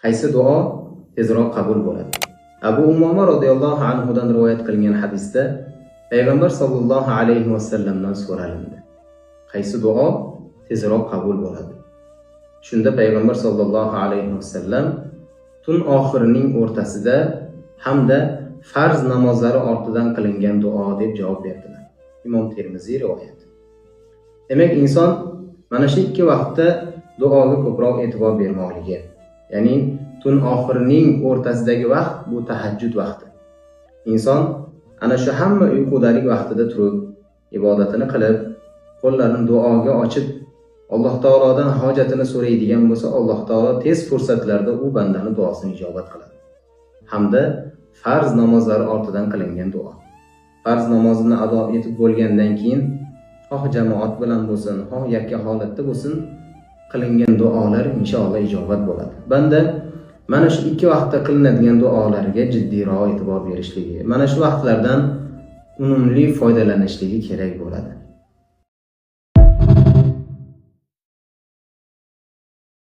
Qaysi duo tezroq qabul bo'ladi? Abu Umoma radhiyallohu anhu dan rivoyat qilingan hadisda Payg'ambar sollallohu alayhi vasallamdan so'ralindi: qaysi duo tezroq qabul bo'ladi? Shunda Payg'ambar sollallohu alayhi vasallam tun oxirining o'rtasida hamda farz namozlari ortidan qilingan duo deb javob berdilar. Imom Termiziy rivoyati. Demak, inson mana shu ikki vaqtda duoga ko'proq e'tibor bermoqligi. Ya'ni tun oxirining o'rtasidagi vaqt bu tahajjud vaqti. Inson ana shu hamma uyqudalik vaqtida turib, ibodatini qilib, qo'llarini duoga ochib, Alloh taolodan hojatini so'raydigan bo'lsa, Alloh taolo tez fursatlarda u bandani duosini ijobat qiladi. Hamda farz namozlari ortidan qilingan duo. Farz namozini ado etib bo'lgandan keyin xoh jamoat bilan bo'lsin, xoh yakka holatda bo'lsin, qilingan duolar inshaalloh ijobat bo'ladi. Banda mana shu ikki vaqtda qilinadigan duolarga jiddiyroq e'tibor berishligi, mana shu vaqtlardan unumli foydalanishligi kerak bo'ladi.